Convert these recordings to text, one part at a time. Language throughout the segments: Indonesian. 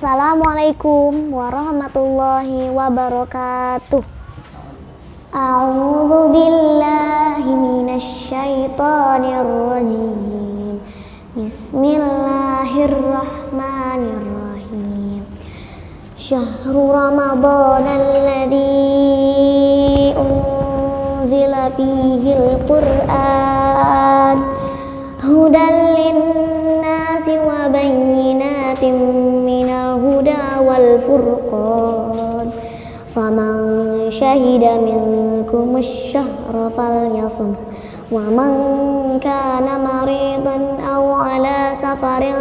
Assalamualaikum warahmatullahi wabarakatuh. A'udzu billahi minasy syaithanir rajim. Bismillahirrahmanirrahim. Syahrul Ramadhanal ladzi unzila fihil Qur'an hudan linnasi wa bayyinatin minal huda wal furqan faman syahida minkum asy-syahra falyasum wa man kana maridan aw ala safarin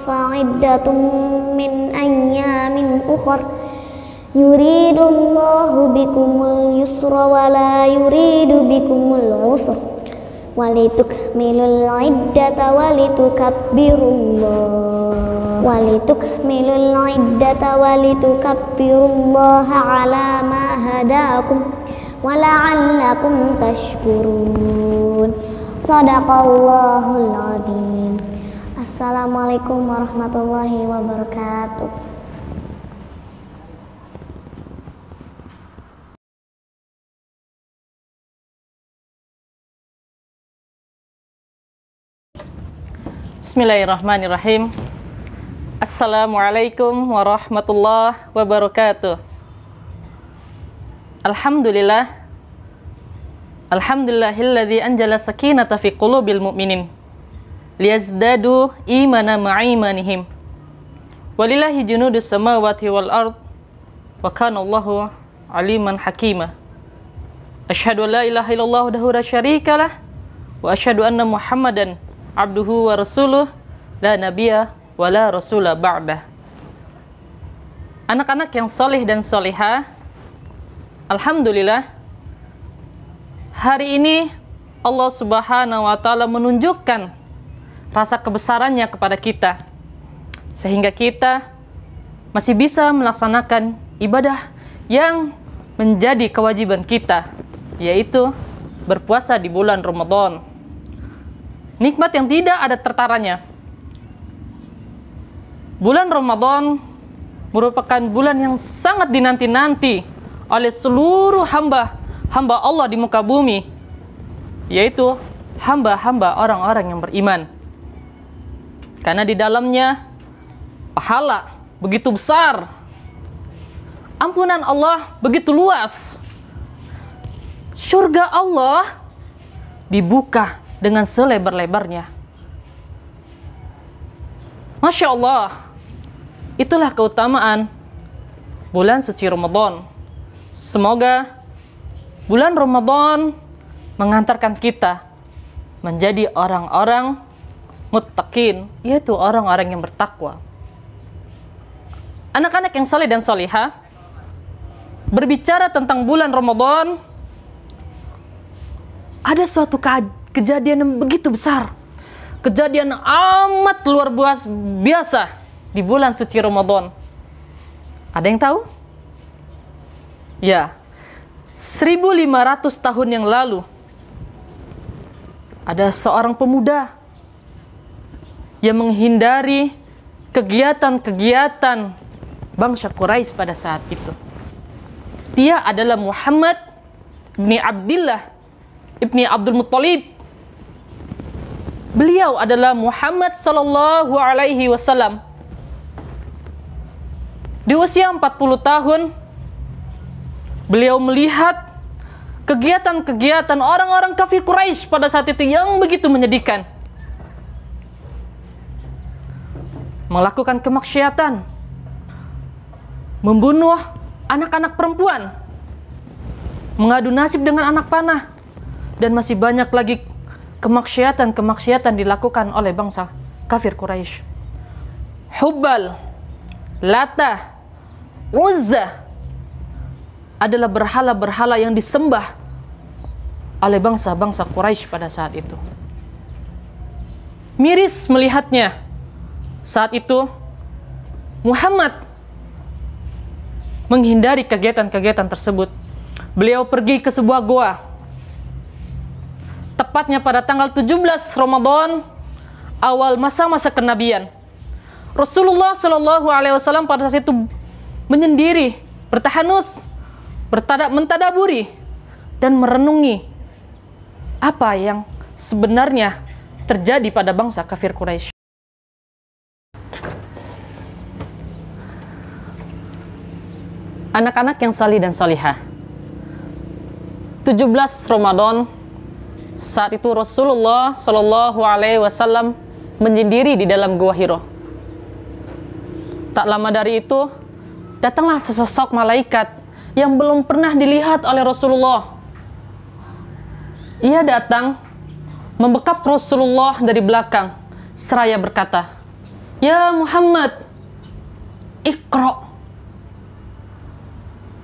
fa'iddatun min ayyamin ukhra yuridullahu bikumul yusra wa la yuridu bikumul usra walitukmilul iddata walitukabbirullaha ala ma hadakum wa la'allakum tashkurun. Shadaqallahul adzim. Assalamualaikum warahmatullahi wabarakatuh. Bismillahirrahmanirrahim. Assalamualaikum warahmatullahi wabarakatuh. Alhamdulillahilladzi anjala sakinata fi qulubil mu'minin liyazdadu imana ma'imanihim walillahi junudus samawati wal ard wa kana Allahu aliman hakima. Asyhadu an la ilaha illallah wahdahu la syarikalah wa asyhadu anna Muhammadan abduhu wa rasuluh la nabiyya wa la rasula ba'dah. Anak-anak yang soleh dan solehah, alhamdulillah, hari ini Allah Subhanahu wa ta'ala menunjukkan rasa kebesarannya kepada kita sehingga kita masih bisa melaksanakan ibadah yang menjadi kewajiban kita, yaitu berpuasa di bulan Ramadan. Nikmat yang tidak ada tertaranya. Bulan Ramadan merupakan bulan yang sangat dinanti-nanti oleh seluruh hamba Allah di muka bumi, yaitu hamba-hamba orang-orang yang beriman. Karena di dalamnya pahala begitu besar, ampunan Allah begitu luas, surga Allah dibuka dengan selebar-lebarnya. Masya Allah, itulah keutamaan bulan suci Ramadan. Semoga bulan Ramadan mengantarkan kita menjadi orang-orang muttaqin, yaitu orang-orang yang bertakwa. Anak-anak yang saleh dan salihah, berbicara tentang bulan Ramadan, ada suatu kejadian yang begitu besar, kejadian amat luar biasa di bulan suci Ramadan. Ada yang tahu? Ya, 1500 tahun yang lalu ada seorang pemuda yang menghindari kegiatan-kegiatan bangsa Quraisy pada saat itu. Dia adalah Muhammad bin Abdullah ibni Abdul Muttalib. Beliau adalah Muhammad sallallahu alaihi wasallam. Di usia 40 tahun, beliau melihat kegiatan-kegiatan orang-orang kafir Quraisy pada saat itu yang begitu menyedihkan. Melakukan kemaksiatan, membunuh anak-anak perempuan, mengadu nasib dengan anak panah, dan masih banyak lagi kemaksiatan dilakukan oleh bangsa kafir Quraisy. Hubbal, Lata, Uzza adalah berhala-berhala yang disembah oleh bangsa-bangsa Quraisy pada saat itu. Miris melihatnya. Saat itu Muhammad menghindari kegiatan-kegiatan tersebut. Beliau pergi ke sebuah goa. Tepatnya pada tanggal 17 Ramadan, awal masa-masa kenabian. Rasulullah Shallallahu Alaihi Wasallam pada saat itu menyendiri, bertahanus, mentadaburi dan merenungi apa yang sebenarnya terjadi pada bangsa kafir Quraisy. Anak-anak yang salih dan salihah, 17 Ramadan, saat itu Rasulullah Shallallahu Alaihi Wasallam menyendiri di dalam Gua Hiro. Tak lama dari itu, datanglah sesosok malaikat yang belum pernah dilihat oleh Rasulullah. Ia datang, membekap Rasulullah dari belakang, seraya berkata, "Ya Muhammad, Iqra."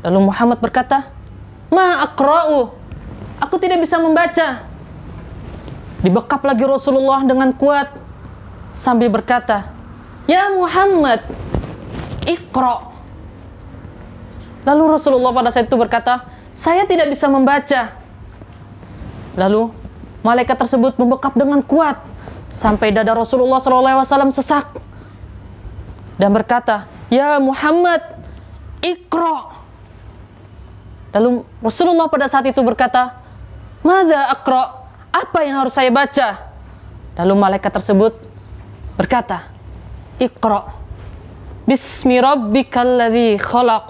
Lalu Muhammad berkata, "Ma aqra'u, aku tidak bisa membaca." Dibekap lagi Rasulullah dengan kuat sambil berkata, "Ya Muhammad, Iqra." Lalu Rasulullah pada saat itu berkata, "Saya tidak bisa membaca." Lalu malaikat tersebut membekap dengan kuat sampai dada Rasulullah SAW sesak dan berkata, "Ya Muhammad, Iqra." Lalu Rasulullah pada saat itu berkata, "Madza aqra? Apa yang harus saya baca?" Lalu malaikat tersebut berkata, "Iqra bismi rabbikal ladzi khalaq,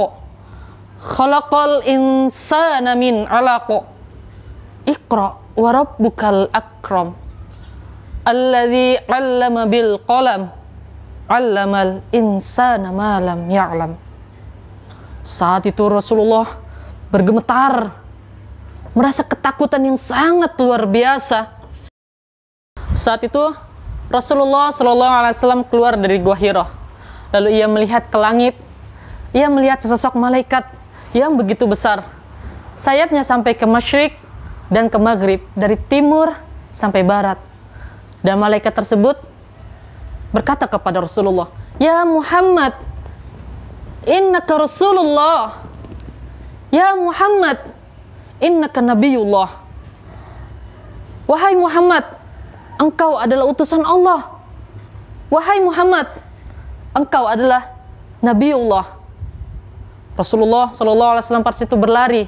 khalaqal insana min 'alaq, Iqra wa rabbukal akram, alladzi 'allama bil qalam, 'allamal insana ma lam ya'lam." Saat itu Rasulullah bergemetar, merasa ketakutan yang sangat luar biasa. Saat itu Rasulullah SAW keluar dari Gua Hiro. Lalu ia melihat ke langit, ia melihat sesosok malaikat yang begitu besar. Sayapnya sampai ke masyrik dan ke maghrib, dari timur sampai barat. Dan malaikat tersebut berkata kepada Rasulullah, "Ya Muhammad, innaka Rasulullah. Ya Muhammad, innaka Nabiyullah." Wahai Muhammad, engkau adalah utusan Allah. Wahai Muhammad, engkau adalah Nabiullah. Rasulullah SAW pada situ berlari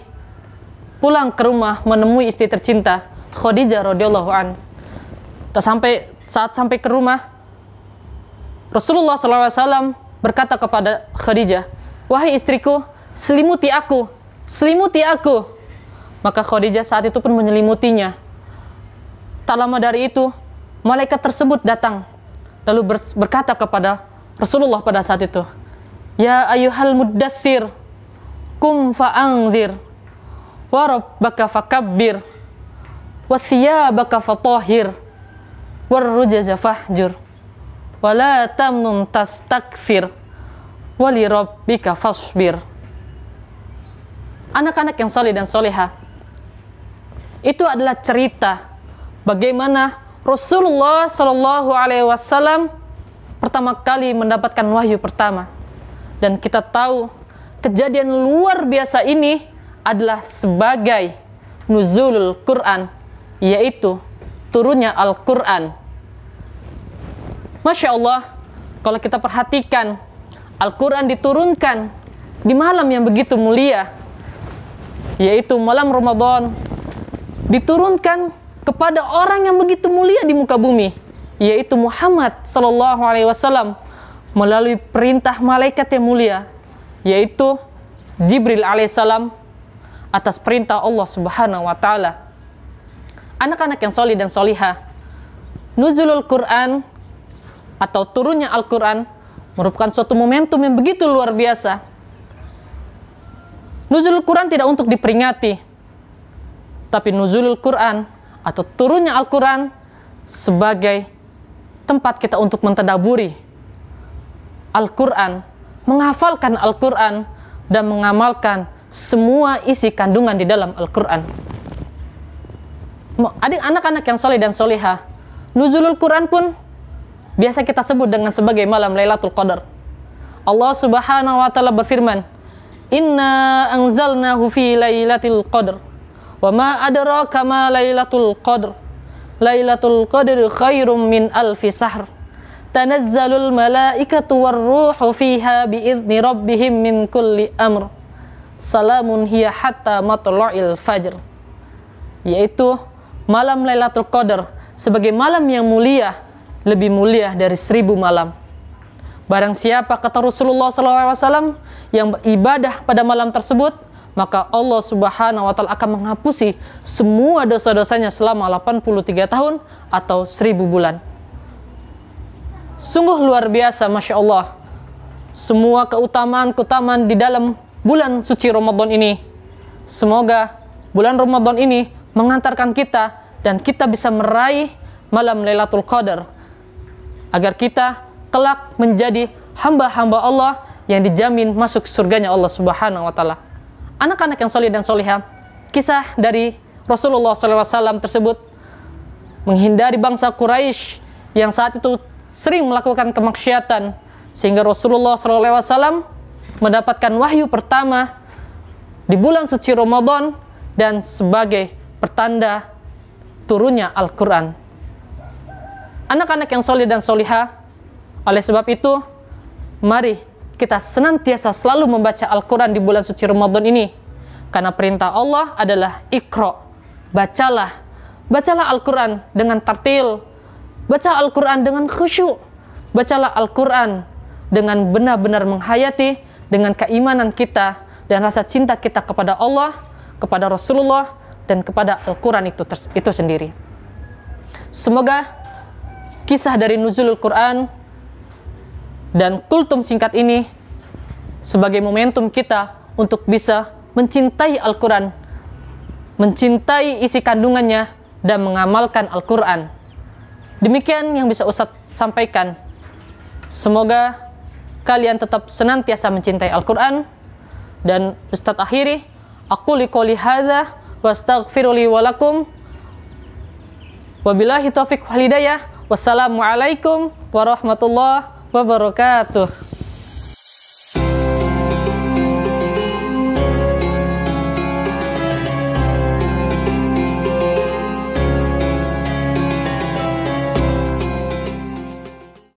pulang ke rumah menemui istri tercinta Khadijah radhiyallahu an. Saat sampai ke rumah, Rasulullah SAW berkata kepada Khadijah, "Wahai istriku, selimuti aku. Selimuti aku." Maka Khadijah saat itu pun menyelimutinya. Tak lama dari itu, malaikat tersebut datang, lalu berkata kepada Rasulullah pada saat itu, "Ya ayyuhal muddatsir, kum fa'anzir, wa rabbaka fakabbir, wa thiyabaka fatahhir, war rujaza fahjur, wa la tamnun tastakthir, wa li rabbika fasbir." Anak-anak yang saleh dan soleha, itu adalah cerita bagaimana Rasulullah Shallallahu Alaihi Wasallam pertama kali mendapatkan wahyu pertama. Dan kita tahu kejadian luar biasa ini adalah sebagai nuzulul Quran, yaitu turunnya Al-Quran. Masya Allah, kalau kita perhatikan, Al-Quran diturunkan di malam yang begitu mulia, yaitu malam Ramadan, diturunkan kepada orang yang begitu mulia di muka bumi, yaitu Muhammad Sallallahu Alaihi Wasallam, melalui perintah malaikat yang mulia, yaitu Jibril alaihissalam, atas perintah Allah Subhanahu wa Ta'ala. Anak-anak yang solih dan solihah, nuzulul Quran atau turunnya Al-Quran merupakan suatu momentum yang begitu luar biasa. Nuzulul Quran tidak untuk diperingati, tapi nuzulul Quran atau turunnya Al-Quran sebagai tempat kita untuk mentadaburi Al-Quran, menghafalkan Al-Quran, dan mengamalkan semua isi kandungan di dalam Al-Quran. Anak-anak yang soleh dan solehah, nuzulul Quran pun biasa kita sebut dengan sebagai malam Lailatul Qadar. Allah Subhanahu wa Ta'ala berfirman, "Inna anzalnahu fi lailatul qadr, wa ma adraka ma lailatul qadr, lailatul qadri khairum min alfi sahr, tanazzalul malaikatu warruhu fiha biizni rabbihim min kulli amr. Salamun hiya hatta matla'il fajr. Yaitu malam Lailatul Qadar sebagai malam yang mulia, lebih mulia dari 1000 malam. Barang siapa, kata Rasulullah SAW, yang beribadah pada malam tersebut, maka Allah Subhanahu wa Ta'ala akan menghapusi semua dosa-dosanya selama 83 tahun atau 1000 bulan. Sungguh luar biasa, Masya Allah, semua keutamaan-keutamaan di dalam bulan suci Ramadan ini. Semoga bulan Ramadan ini mengantarkan kita dan kita bisa meraih malam Lailatul Qadar, agar kita kelak menjadi hamba-hamba Allah yang dijamin masuk surganya Allah Subhanahu wa Ta'ala. Anak-anak yang soleh dan solehah, kisah dari Rasulullah SAW tersebut menghindari bangsa Quraisy yang saat itu sering melakukan kemaksiatan, sehingga Rasulullah SAW mendapatkan wahyu pertama di bulan suci Ramadan dan sebagai pertanda turunnya Al-Quran. Anak-anak yang soleh dan solehah, oleh sebab itu, mari kita senantiasa selalu membaca Al-Quran di bulan suci Ramadan ini. Karena perintah Allah adalah Iqra, bacalah. Bacalah Al-Quran dengan tartil. Baca Al-Quran dengan khusyuk. Bacalah Al-Quran dengan benar-benar menghayati dengan keimanan kita dan rasa cinta kita kepada Allah, kepada Rasulullah, dan kepada Al-Quran itu sendiri. Semoga kisah dari nuzulul Quran dan kultum singkat ini sebagai momentum kita untuk bisa mencintai Al-Quran, mencintai isi kandungannya, dan mengamalkan Al-Quran. Demikian yang bisa Ustadz sampaikan. Semoga kalian tetap senantiasa mencintai Al-Quran. Dan Ustadz akhiri, aku liqouli hadza wa astaghfiru li wa lakum. Wabillahi taufiq wal hidayah. Wassalamualaikum warahmatullahi wabarakatuh.